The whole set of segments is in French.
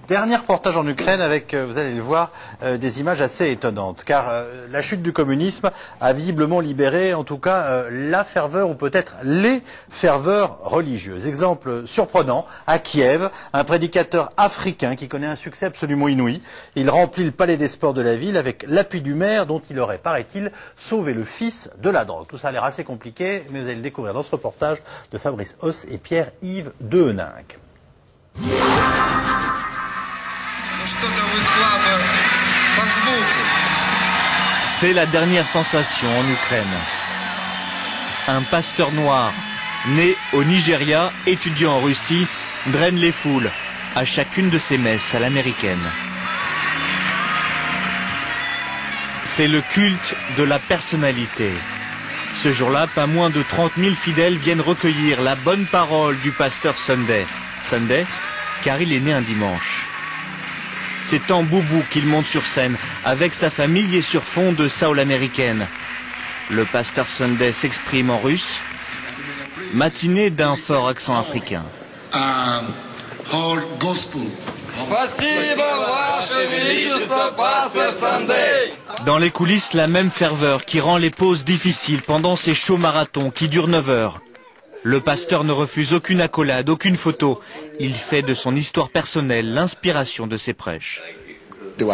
Dernier reportage en Ukraine avec, vous allez le voir, des images assez étonnantes, car la chute du communisme a visiblement libéré, en tout cas, la ferveur ou peut-être les ferveurs religieuses. Exemple surprenant, à Kiev, un prédicateur africain qui connaît un succès absolument inouï. Il remplit le palais des sports de la ville avec l'appui du maire dont il aurait, paraît-il, sauvé le fils de la drogue. Tout ça a l'air assez compliqué, mais vous allez le découvrir dans ce reportage de Fabrice Hauss et Pierre-Yves Deheninck. C'est la dernière sensation en Ukraine. Un pasteur noir, né au Nigeria, étudiant en Russie, draine les foules à chacune de ses messes à l'américaine. C'est le culte de la personnalité. Ce jour-là, pas moins de 30 000 fidèles viennent recueillir la bonne parole du pasteur Sunday. Sunday, car il est né un dimanche. C'est en boubou qu'il monte sur scène, avec sa famille et sur fond de saoul américaine. Le pasteur Sunday s'exprime en russe, matinée d'un fort accent africain. Dans les coulisses, la même ferveur qui rend les pauses difficiles pendant ces chauds marathons qui durent 9 heures. Le pasteur ne refuse aucune accolade, aucune photo. Il fait de son histoire personnelle l'inspiration de ses prêches. Il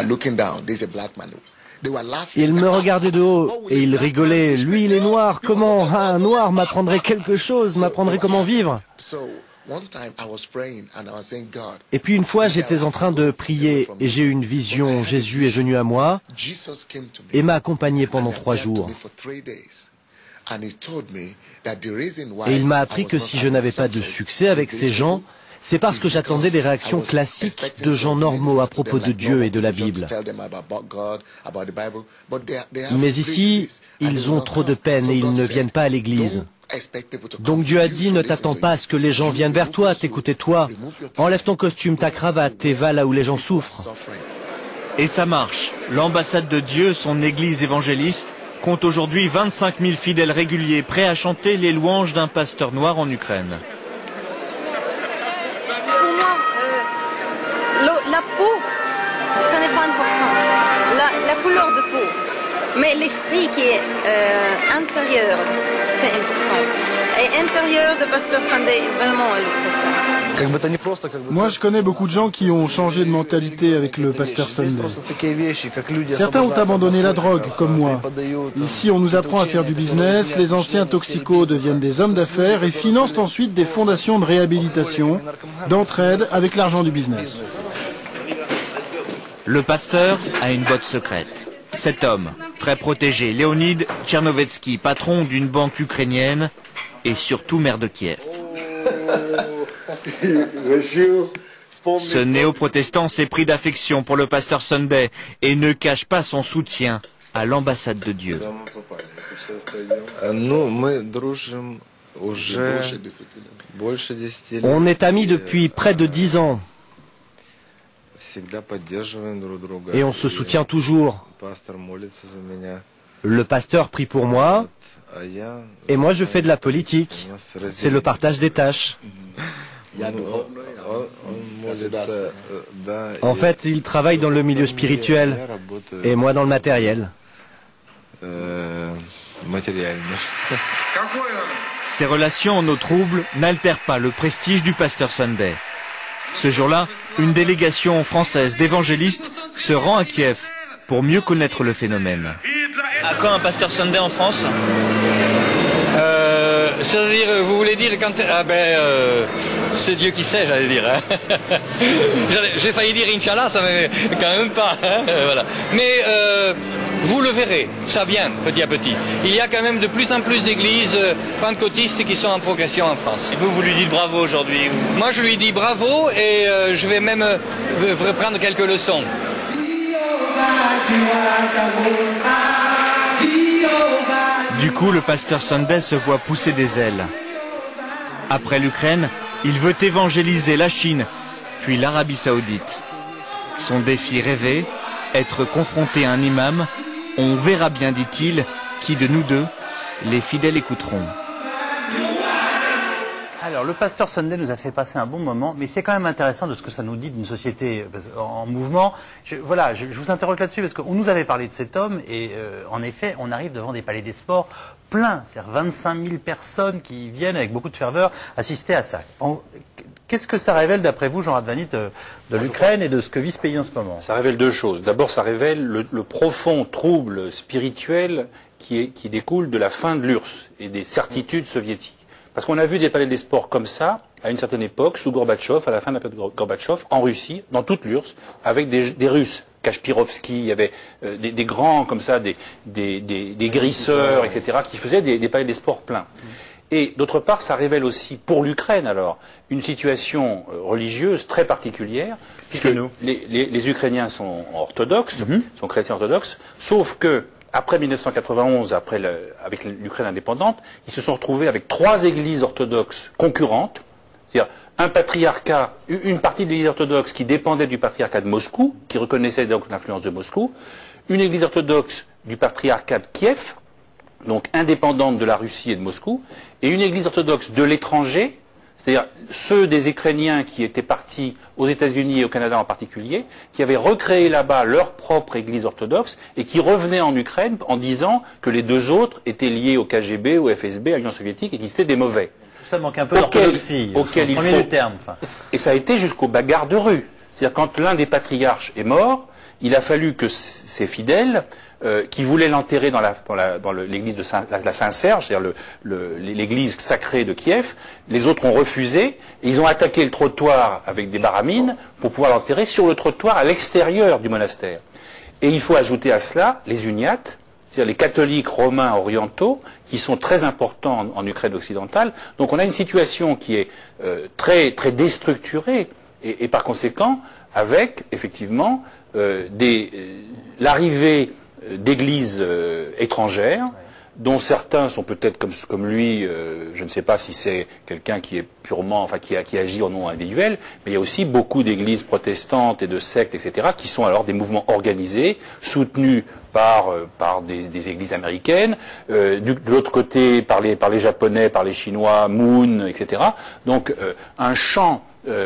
me regardait de haut et il rigolait. Lui, il est noir. Comment un noir m'apprendrait quelque chose, m'apprendrait comment vivre? Et puis une fois, j'étais en train de prier et j'ai eu une vision. Jésus est venu à moi et m'a accompagné pendant 3 jours. Et il m'a appris que si je n'avais pas de succès avec ces gens, c'est parce que j'attendais des réactions classiques de gens normaux à propos de Dieu et de la Bible. Mais ici, ils ont trop de peine et ils ne viennent pas à l'église. Donc Dieu a dit, ne t'attends pas à ce que les gens viennent vers toi, t'écouter toi. Enlève ton costume, ta cravate et va là où les gens souffrent. Et ça marche. L'ambassade de Dieu, son église évangéliste, compte aujourd'hui 25 000 fidèles réguliers prêts à chanter les louanges d'un pasteur noir en Ukraine. Pour moi, la peau, ce n'est pas important. La couleur de peau. Mais l'esprit qui est intérieur, c'est important. Et intérieur de Pasteur Sunday, vraiment, il se ça. Moi, je connais beaucoup de gens qui ont changé de mentalité avec le pasteur Sunday. Certains ont abandonné la drogue, comme moi. Ici, on nous apprend à faire du business, les anciens toxicos deviennent des hommes d'affaires et financent ensuite des fondations de réhabilitation, d'entraide avec l'argent du business. Le pasteur a une botte secrète. Cet homme, très protégé, Leonid Tchernovetsky, patron d'une banque ukrainienne et surtout maire de Kiev. Ce néo-protestant s'est pris d'affection pour le pasteur Sunday et ne cache pas son soutien à l'ambassade de Dieu. On est amis depuis près de 10 ans. Et on se soutient toujours. Le pasteur prie pour moi, et moi je fais de la politique. C'est le partage des tâches. En fait, il travaille dans le milieu spirituel, et moi dans le matériel. Ces relations en eau trouble n'altèrent pas le prestige du pasteur Sunday. Ce jour-là, une délégation française d'évangélistes se rend à Kiev pour mieux connaître le phénomène. À quand un pasteur Sunday en France? C'est-à-dire, vous voulez dire quand... c'est Dieu qui sait, j'allais dire. Hein. J'ai failli dire Inch'Allah, ça ne quand même pas. Hein, voilà. Mais vous le verrez, ça vient petit à petit. Il y a quand même de plus en plus d'églises pentecôtistes qui sont en progression en France. Et vous lui dites bravo aujourd'hui? Moi, je lui dis bravo et je vais même prendre quelques leçons. Du coup, le pasteur Sunday se voit pousser des ailes. Après l'Ukraine, il veut évangéliser la Chine, puis l'Arabie Saoudite. Son défi rêvé, être confronté à un imam. On verra bien, dit-il, qui de nous deux, les fidèles écouteront. Alors, le pasteur Sunday nous a fait passer un bon moment, mais c'est quand même intéressant de ce que ça nous dit d'une société en mouvement. Je vous interroge là-dessus parce qu'on nous avait parlé de cet homme et en effet, on arrive devant des palais des sports pleins, c'est-à-dire 25 000 personnes qui viennent avec beaucoup de ferveur assister à ça. Qu'est-ce que ça révèle, d'après vous, Jean Radvanit, de l'Ukraine et de ce que vit ce pays en ce moment? Ça révèle deux choses. D'abord, ça révèle le profond trouble spirituel qui découle de la fin de l'URSS et des certitudes soviétiques. Parce qu'on a vu des palais des sports comme ça, à une certaine époque, sous Gorbatchev, à la fin de la période de Gorbatchev, en Russie, dans toute l'URSS, avec des Russes. Kashpirovski, il y avait des grands comme ça, des grisseurs, etc., qui faisaient des palais des sports pleins. Et d'autre part, ça révèle aussi, pour l'Ukraine alors, une situation religieuse très particulière, puisque les Ukrainiens sont orthodoxes, sont chrétiens orthodoxes, sauf que après 1991, avec l'Ukraine indépendante, ils se sont retrouvés avec 3 églises orthodoxes concurrentes, c'est-à-dire un patriarcat, une partie de l'église orthodoxe qui dépendait du patriarcat de Moscou, qui reconnaissait donc l'influence de Moscou, une église orthodoxe du patriarcat de Kiev, donc indépendante de la Russie et de Moscou, et une église orthodoxe de l'étranger, c'est-à-dire ceux des Ukrainiens qui étaient partis aux États-Unis et au Canada en particulier, qui avaient recréé là-bas leur propre église orthodoxe et qui revenaient en Ukraine en disant que les deux autres étaient liés au KGB, au FSB, à l'Union soviétique et qu'ils étaient des mauvais. Ça manque un peu d'orthodoxie. Et ça a été jusqu'aux bagarres de rue. C'est-à-dire quand l'un des patriarches est mort, il a fallu que ces fidèles qui voulaient l'enterrer dans l'église de la Saint-Serge, c'est-à-dire l'église sacrée de Kiev, les autres ont refusé, et ils ont attaqué le trottoir avec des baramines pour pouvoir l'enterrer sur le trottoir à l'extérieur du monastère. Et il faut ajouter à cela les uniates, c'est-à-dire les catholiques romains orientaux, qui sont très importants en Ukraine occidentale. Donc on a une situation qui est très, très déstructurée, et par conséquent, avec effectivement l'arrivée d'églises étrangères, dont certains sont peut-être comme lui, je ne sais pas si c'est quelqu'un qui est purement, enfin qui agit en nom individuel, mais il y a aussi beaucoup d'églises protestantes et de sectes, etc., qui sont alors des mouvements organisés, soutenus par des églises américaines, de l'autre côté par les Japonais, par les Chinois, Moon, etc. Donc un champ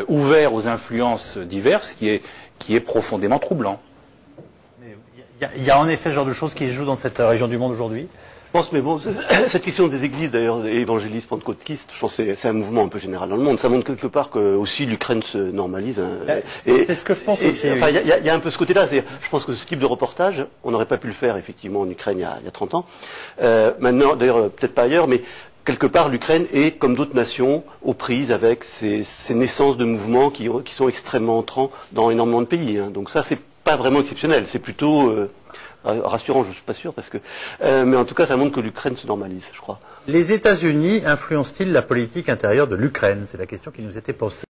ouvert aux influences diverses qui est profondément troublant. Il y a en effet ce genre de choses qui se jouent dans cette région du monde aujourd'hui. Je pense, mais bon, cette question des églises, d'ailleurs, évangélistes, pentecôtistes, je pense que c'est un mouvement un peu général dans le monde. Ça montre quelque part que aussi l'Ukraine se normalise. C'est ce que je pense aussi. Enfin, il y a un peu ce côté-là. Je pense que ce type de reportage, on n'aurait pas pu le faire effectivement en Ukraine il y a 30 ans. Maintenant, d'ailleurs, peut-être pas ailleurs, mais quelque part, l'Ukraine est, comme d'autres nations, aux prises avec ces naissances de mouvements qui sont extrêmement entrants dans énormément de pays. Hein. Donc ça, c'est pas vraiment exceptionnel. C'est plutôt rassurant, je ne suis pas sûr, parce que, mais en tout cas, ça montre que l'Ukraine se normalise, je crois. Les États-Unis influencent-ils la politique intérieure de l'Ukraine? C'est la question qui nous était posée.